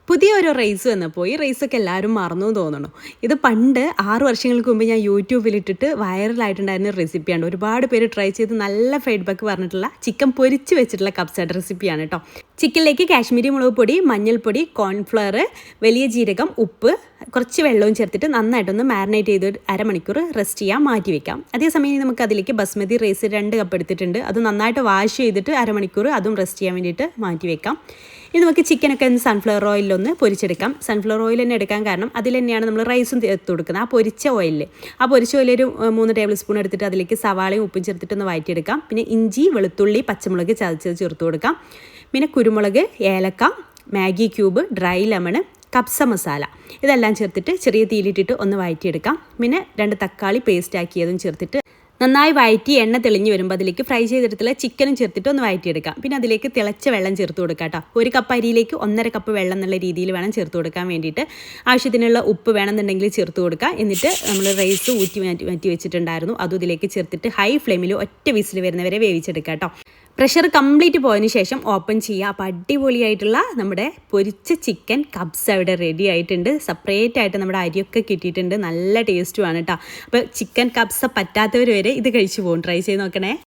പുതിയൊരു റൈസ് വന്നപ്പോൾ ഈ റൈസൊക്കെ എല്ലാവരും മറന്നു തോന്നണു. ഇത് പണ്ട് 6 വർഷങ്ങൾക്ക് മുമ്പ് ഞാൻ യൂട്യൂബിലിട്ടിട്ട് വൈറലായിട്ടുണ്ടായിരുന്ന റെസിപ്പിയാണ്. ഒരുപാട് പേര് ട്രൈ ചെയ്ത് നല്ല ഫീഡ്ബാക്ക് പറഞ്ഞിട്ടുള്ള ചിക്കൻ പൊരിച്ച് വെച്ചിട്ടുള്ള കപ്സയുടെ റെസിപ്പിയാണ് കേട്ടോ. ചിക്കനിലേക്ക് കാശ്മീരി മുളക് പൊടി, മഞ്ഞൾപ്പൊടി, കോൺഫ്ലവർ, വലിയ ജീരകം, ഉപ്പ്, കുറച്ച് വെള്ളവും ചേർത്തിട്ട് നന്നായിട്ടൊന്ന് മാരിനേറ്റ് ചെയ്ത് അരമണിക്കൂർ റെസ്റ്റ് ചെയ്യാൻ മാറ്റി വെക്കാം. അതേസമയം നമുക്ക് അതിലേക്ക് ബസ്മതി റൈസ് 2 കപ്പ് എടുത്തിട്ടുണ്ട്. അത് നന്നായിട്ട് വാഷ് ചെയ്തിട്ട് അരമണിക്കൂർ അതും റെസ്റ്റ് ചെയ്യാൻ വേണ്ടിയിട്ട് മാറ്റി വെക്കാം. ഇനി നമുക്ക് ചിക്കനൊക്കെ ഒന്ന് സൺഫ്ലവർ ഓയിലൊന്ന് പൊരിച്ചെടുക്കാം. സൺഫ്ലവർ ഓയിൽ തന്നെ എടുക്കാൻ കാരണം അതിൽ തന്നെയാണ് നമ്മൾ റൈസും ചേർത്ത് കൊടുക്കുന്നത്. ആ പൊരിച്ച ഓയിലിൽ പൊരിച്ച ഓയിൽ ഒരു 3 ടേബിൾ സ്പൂൺ എടുത്തിട്ട് അതിലേക്ക് സവാളയും ഉപ്പും ചേർത്തിട്ടൊന്ന് വഴറ്റിയെടുക്കാം. പിന്നെ ഇഞ്ചി, വെളുത്തുള്ളി, പച്ചമുളക് ചതച്ചത് ചേർത്ത് കൊടുക്കാം. പിന്നെ കുരുമുളക്, ഏലക്ക, മാഗി ക്യൂബ്, ഡ്രൈ ലെമൺ, കപ്സ മസാല ഇതെല്ലാം ചേർത്തിട്ട് ചെറിയ തീയിലിട്ടിട്ട് ഒന്ന് വഴറ്റിയെടുക്കാം. പിന്നെ 2 തക്കാളി പേസ്റ്റ് ആക്കിയതും ചേർത്തിട്ട് നന്നായി വഴറ്റി എണ്ണ തെളിഞ്ഞ് വരുമ്പോൾ അതിലേക്ക് ഫ്രൈ ചെയ്തെടുത്തുള്ള ചിക്കനും ചേർത്തിട്ട് ഒന്ന് വഴറ്റിയെടുക്കാം. പിന്നെ അതിലേക്ക് തിളച്ച വെള്ളം ചേർത്ത് കൊടുക്കാം കേട്ടോ. 1 കപ്പ് അരിയിലേക്ക് 1.5 കപ്പ് വെള്ളം എന്നുള്ള രീതിയിൽ വേണം ചേർത്ത് കൊടുക്കാൻ വേണ്ടിയിട്ട്. ആവശ്യത്തിനുള്ള ഉപ്പ് വേണമെന്നുണ്ടെങ്കിൽ ചേർത്ത് കൊടുക്കുക. എന്നിട്ട് നമ്മൾ റൈസ് മാറ്റി വെച്ചിട്ടുണ്ടായിരുന്നു, അതും ഇതിലേക്ക് ചേർത്തിട്ട് ഹൈ ഫ്ലെയിമിൽ ഒറ്റ വിസിൽ വരുന്നവരെ വേവിച്ചെടുക്കാം കേട്ടോ. പ്രഷർ കംപ്ലീറ്റ് പോയതിന് ശേഷം ഓപ്പൺ ചെയ്യുക. അപ്പോൾ അടിപൊളിയായിട്ടുള്ള നമ്മുടെ പൊരിച്ച ചിക്കൻ കബ്സ ഇവിടെ റെഡി ആയിട്ടുണ്ട്. സെപ്പറേറ്റ് ആയിട്ട് നമ്മുടെ അരിയൊക്കെ കിട്ടിയിട്ടുണ്ട്. നല്ല ടേസ്റ്റുമാണ് കേട്ടോ. അപ്പോൾ ചിക്കൻ കബ്സ പറ്റാത്തവർ വരെ ഇത് കഴിച്ചു പോകും. ട്രൈ ചെയ്ത് നോക്കണേ.